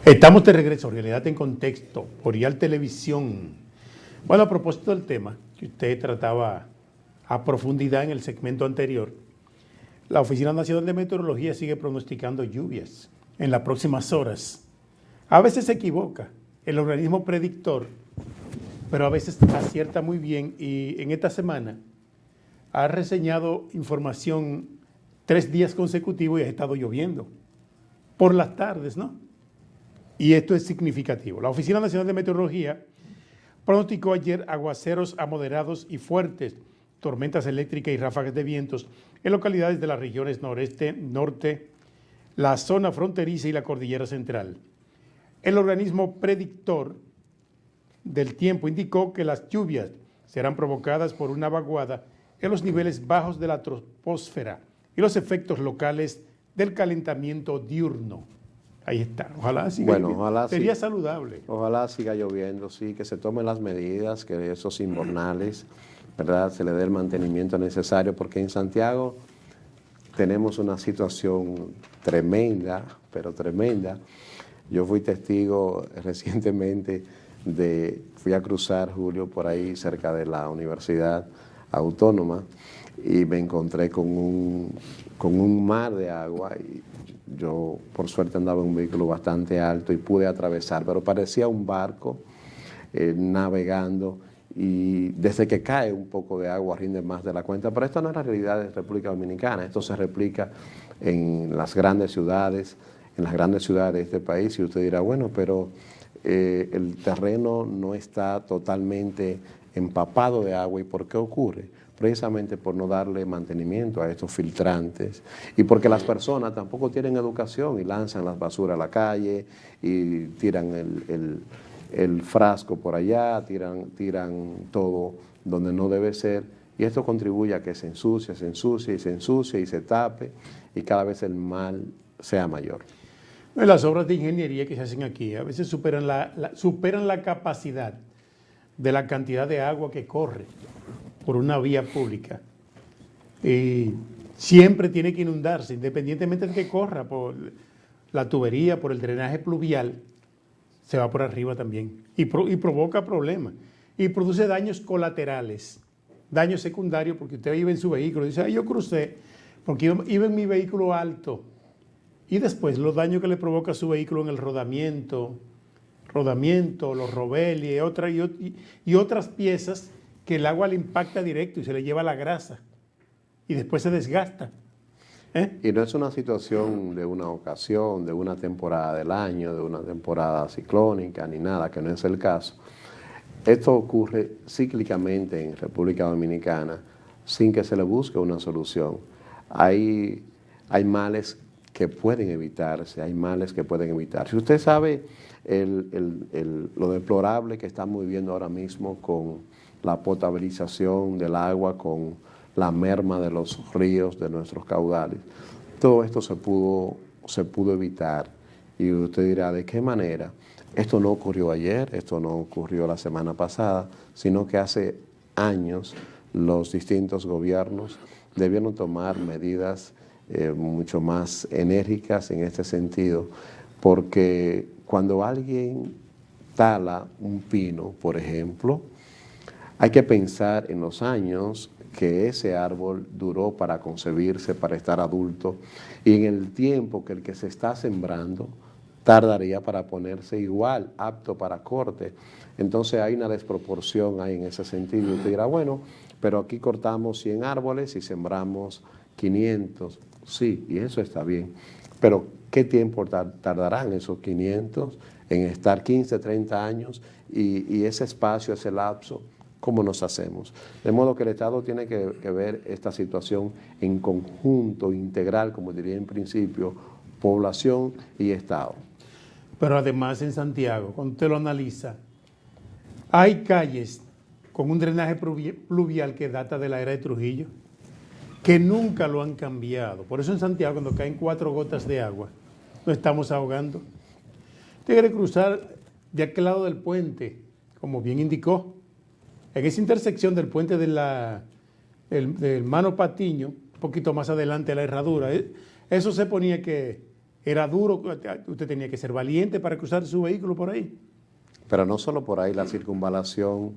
Estamos de regreso, Realidad en Contexto, por IAL Televisión. Bueno, a propósito del tema que usted trataba a profundidad en el segmento anterior, la Oficina Nacional de Meteorología sigue pronosticando lluvias en las próximas horas. A veces se equivoca el organismo predictor, pero a veces acierta muy bien, y en esta semana ha reseñado información 3 días consecutivos y ha estado lloviendo por las tardes, ¿no? Y esto es significativo. La Oficina Nacional de Meteorología pronosticó ayer aguaceros a moderados y fuertes, tormentas eléctricas y ráfagas de vientos en localidades de las regiones noreste, norte, la zona fronteriza y la cordillera central. El organismo predictor del tiempo indicó que las lluvias serán provocadas por una vaguada en los niveles bajos de la troposfera y los efectos locales del calentamiento diurno. Ahí está, ojalá siga lloviendo. Ojalá Sería sí, saludable. ojalá siga lloviendo, sí, que se tomen las medidas, que esos invernales, ¿verdad?, se le dé el mantenimiento necesario, porque en Santiago tenemos una situación tremenda, pero tremenda. Yo fui testigo recientemente fui a cruzar, Julio, por ahí cerca de la Universidad Autónoma, y me encontré con un mar de agua, y yo por suerte andaba en un vehículo bastante alto y pude atravesar, pero parecía un barco navegando, y desde que cae un poco de agua rinde más de la cuenta. Pero esto no es la realidad de República Dominicana, esto se replica en las grandes ciudades, de este país, y usted dirá, bueno, pero el terreno no está totalmente empapado de agua. ¿Y por qué ocurre? Precisamente por no darle mantenimiento a estos filtrantes, y porque las personas tampoco tienen educación y lanzan las basuras a la calle y tiran el frasco por allá, tiran todo donde no debe ser, y esto contribuye a que se ensucie y se tape, y cada vez el mal sea mayor. Las obras de ingeniería que se hacen aquí a veces superan la capacidad de la cantidad de agua que corre por una vía pública. Y siempre tiene que inundarse, independientemente de que corra por la tubería, por el drenaje pluvial, se va por arriba también y provoca problemas y produce daños colaterales, daños secundarios, porque usted iba en su vehículo y dice, yo crucé porque iba en mi vehículo alto, y después los daños que le provoca a su vehículo en el rodamiento, los robeles y otras piezas que el agua le impacta directo y se le lleva la grasa y después se desgasta. Y no es una situación de una ocasión, de una temporada del año, de una temporada ciclónica, ni nada, que no es el caso. Esto ocurre cíclicamente en República Dominicana sin que se le busque una solución. Hay males que pueden evitarse, Si usted sabe lo deplorable que estamos viviendo ahora mismo con la potabilización del agua, con la merma de los ríos, de nuestros caudales, todo esto se pudo evitar. Y usted dirá, ¿de qué manera? Esto no ocurrió ayer, esto no ocurrió la semana pasada, sino que hace años los distintos gobiernos debieron tomar medidas mucho más enérgicas en este sentido, porque cuando alguien tala un pino, por ejemplo, hay que pensar en los años que ese árbol duró para concebirse, para estar adulto, y en el tiempo que el que se está sembrando tardaría para ponerse igual, apto para corte. Entonces hay una desproporción ahí en ese sentido. Y usted dirá, bueno, pero aquí cortamos 100 árboles y sembramos 500. Sí, y eso está bien. Pero ¿qué tiempo tardarán esos 500 en estar 15, 30 años? Y ese espacio, ese lapso, ¿cómo nos hacemos? De modo que el Estado tiene que ver esta situación en conjunto, integral, como diría en principio, población y Estado. Pero además en Santiago, cuando usted lo analiza, hay calles con un drenaje pluvial que data de la era de Trujillo, que nunca lo han cambiado. Por eso en Santiago, cuando caen 4 gotas de agua, nos estamos ahogando. Usted quiere cruzar de aquel lado del puente, como bien indicó, en esa intersección del puente del Mano Patiño, un poquito más adelante de la herradura. Eso se ponía que era duro, usted tenía que ser valiente para cruzar su vehículo por ahí. Pero no solo por ahí, la circunvalación,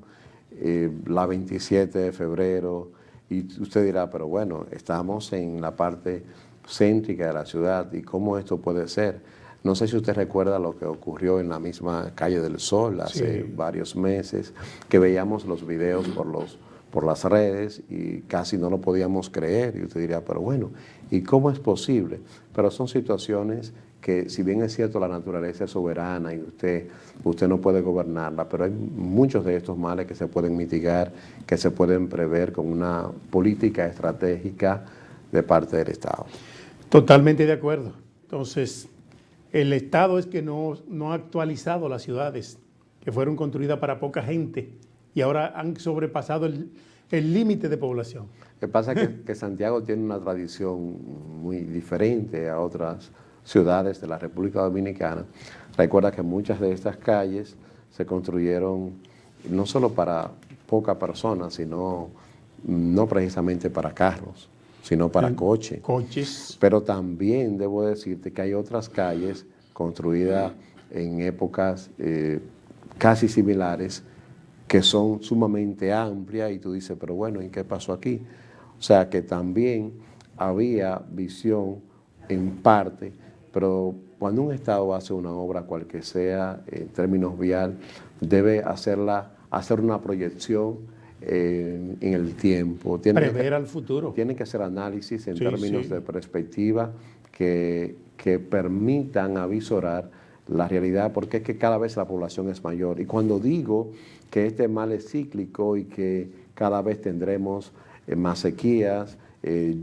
la 27 de febrero, y usted dirá, pero bueno, estamos en la parte céntrica de la ciudad, ¿y cómo esto puede ser? No sé si usted recuerda lo que ocurrió en la misma Calle del Sol hace varios meses, que veíamos los videos por las redes y casi no lo podíamos creer. Y usted diría, pero bueno, ¿y cómo es posible? Pero son situaciones que, si bien es cierto, la naturaleza es soberana y usted no puede gobernarla, pero hay muchos de estos males que se pueden mitigar, que se pueden prever con una política estratégica de parte del Estado. Totalmente de acuerdo. Entonces, el Estado es que no ha actualizado las ciudades que fueron construidas para poca gente y ahora han sobrepasado el límite de población. Lo que pasa es que Santiago tiene una tradición muy diferente a otras ciudades de la República Dominicana. Recuerda que muchas de estas calles se construyeron no solo para pocas personas, sino no precisamente para carros, sino para coches. Pero también debo decirte que hay otras calles construidas en épocas casi similares que son sumamente amplias y tú dices, pero bueno, ¿y qué pasó aquí? O sea que también había visión en parte, pero cuando un Estado hace una obra cual que sea, en términos vial, debe hacer una proyección en el tiempo. Prever al futuro. Tiene que hacer análisis en términos de perspectiva que permitan avisorar la realidad, porque es que cada vez la población es mayor. Y cuando digo que este mal es cíclico y que cada vez tendremos más sequías,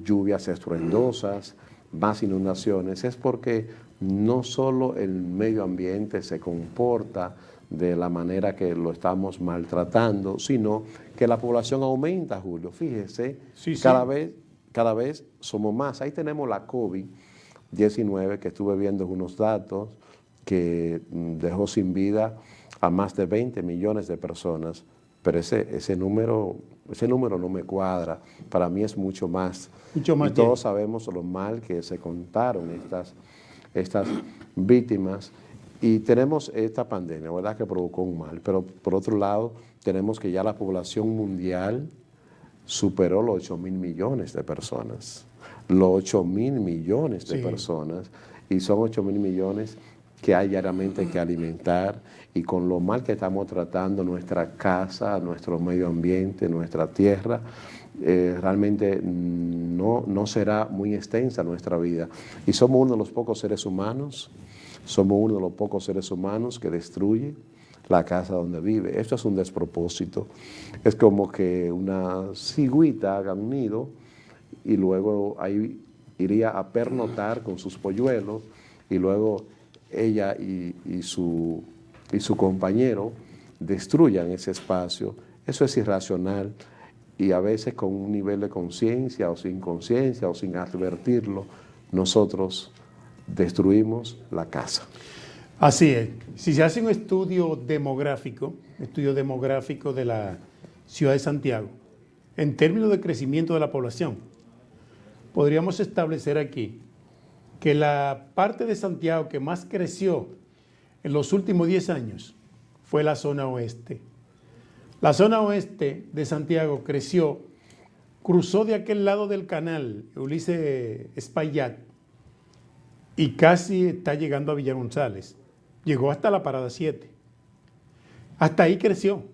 lluvias estruendosas, más inundaciones, es porque no solo el medio ambiente se comporta de la manera que lo estamos maltratando, sino que la población aumenta, Julio. Fíjese, cada vez somos más. Ahí tenemos la COVID-19, que estuve viendo unos datos que dejó sin vida a más de 20 millones de personas, pero ese número no me cuadra. Para mí es mucho más. Y todos sabemos lo mal que se contaron estas víctimas. Y tenemos esta pandemia, ¿verdad?, que provocó un mal, pero por otro lado tenemos que ya la población mundial superó los 8.000 millones de personas. Los 8.000 millones de personas, y son 8.000 millones que hay diariamente que alimentar, y con lo mal que estamos tratando nuestra casa, nuestro medio ambiente, nuestra tierra, realmente no será muy extensa nuestra vida. Y somos uno de los pocos seres humanos que destruye la casa donde vive. Esto es un despropósito. Es como que una cigüita haga un nido y luego ahí iría a pernotar con sus polluelos, y luego ella y su compañero destruyan ese espacio. Eso es irracional, y a veces con un nivel de conciencia o sin conciencia o sin advertirlo, nosotros destruimos la casa. Así es. Si se hace un estudio demográfico de la ciudad de Santiago, en términos de crecimiento de la población, podríamos establecer aquí que la parte de Santiago que más creció en los últimos 10 años fue la zona oeste. La zona oeste de Santiago cruzó de aquel lado del canal Ulises Espaillat y casi está llegando a Villa González. Llegó hasta la Parada 7. Hasta ahí creció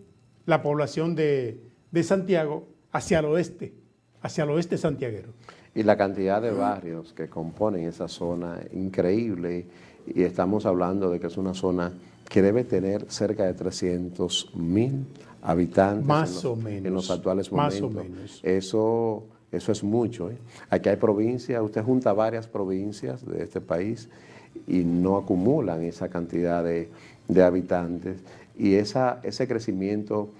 la población de Santiago hacia el oeste santiaguero. Y la cantidad de barrios que componen esa zona es increíble, y estamos hablando de que es una zona que debe tener cerca de 300.000 habitantes en los actuales momentos. Más o menos. Eso es mucho. Aquí hay provincias, usted junta varias provincias de este país y no acumulan esa cantidad de habitantes, y ese crecimiento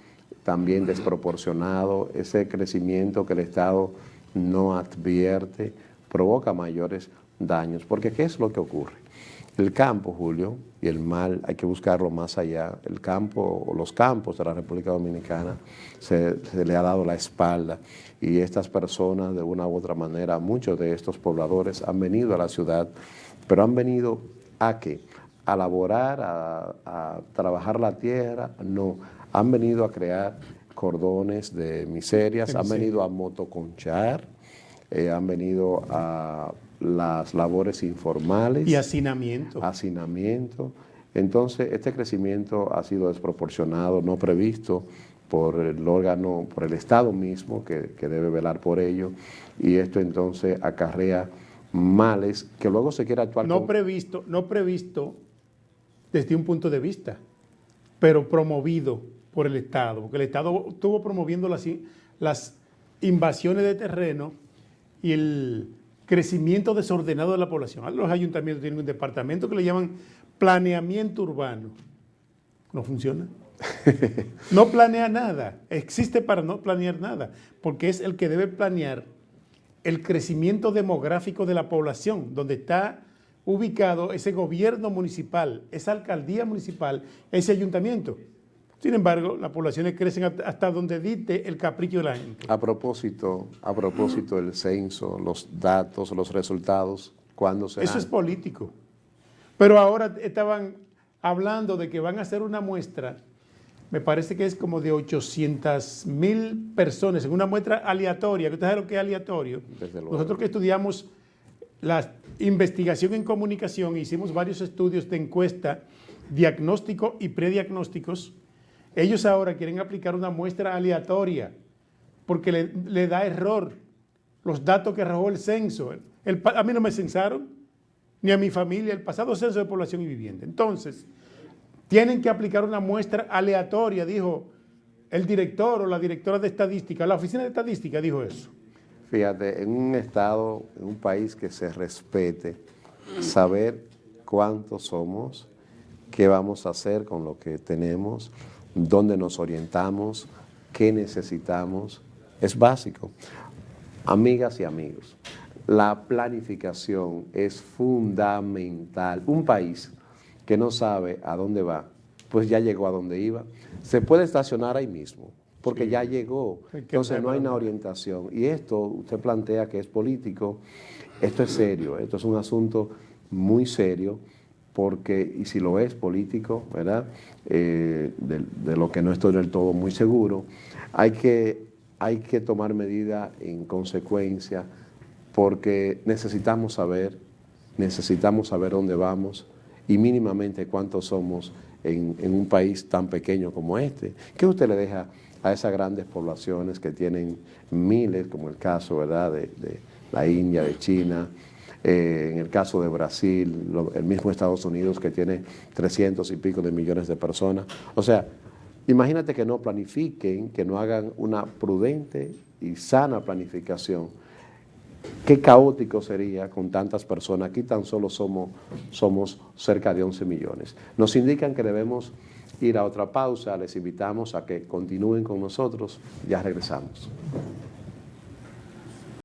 también desproporcionado, ese crecimiento que el Estado no advierte, provoca mayores daños. Porque ¿qué es lo que ocurre? El campo, Julio, y el mal hay que buscarlo más allá. El campo o los campos de la República Dominicana se le ha dado la espalda, y estas personas, de una u otra manera, muchos de estos pobladores han venido a la ciudad pero han venido ¿a qué? A laborar, a trabajar la tierra, no, han venido a crear cordones de miserias, han venido a motoconchar, han venido a las labores informales. Y hacinamiento. Hacinamiento. Entonces, este crecimiento ha sido desproporcionado, no previsto por el órgano, por el Estado mismo, que debe velar por ello, y esto entonces acarrea males que luego se quiere actuar no previsto desde un punto de vista, pero promovido por el Estado, porque el Estado estuvo promoviendo las invasiones de terreno y el crecimiento desordenado de la población. Los ayuntamientos tienen un departamento que le llaman planeamiento urbano. No funciona. No planea nada, existe para no planear nada, porque es el que debe planear el crecimiento demográfico de la población, donde está ubicado ese gobierno municipal, esa alcaldía municipal, ese ayuntamiento. Sin embargo, las poblaciones crecen hasta donde dicte el capricho de la gente. A propósito del censo, los datos, los resultados, ¿cuándo serán? Eso es político. Pero ahora estaban hablando de que van a hacer una muestra, me parece que es como de 800,000 personas, en una muestra aleatoria, que usted sabe lo que es aleatorio. Nosotros que estudiamos la investigación en comunicación, hicimos varios estudios de encuesta, diagnóstico y prediagnósticos. Ellos ahora quieren aplicar una muestra aleatoria porque le da error los datos que arrojó el censo. A mí no me censaron, ni a mi familia, el pasado censo de población y vivienda. Entonces, tienen que aplicar una muestra aleatoria, dijo el director o la directora de estadística. La oficina de estadística dijo eso. Fíjate, en un estado, en un país que se respete, saber cuántos somos, qué vamos a hacer con lo que tenemos, dónde nos orientamos, qué necesitamos, es básico. Amigas y amigos, la planificación es fundamental. Un país que no sabe a dónde va, pues ya llegó a donde iba. Se puede estacionar ahí mismo, porque ya llegó. Entonces no hay una orientación. Y esto, usted plantea que es político, esto es serio, esto es un asunto muy serio, porque, y si lo es político, ¿verdad? De lo que no estoy del todo muy seguro, hay que tomar medidas en consecuencia, porque necesitamos saber dónde vamos y mínimamente cuántos somos en un país tan pequeño como este. ¿Qué usted le deja a esas grandes poblaciones que tienen miles, como el caso, ¿verdad?, de la India, de China, en el caso de Brasil, el mismo Estados Unidos, que tiene 300 y pico de millones de personas? O sea, imagínate que no planifiquen, que no hagan una prudente y sana planificación. Qué caótico sería con tantas personas. Aquí tan solo somos cerca de 11 millones. Nos indican que debemos ir a otra pausa. Les invitamos a que continúen con nosotros. Ya regresamos.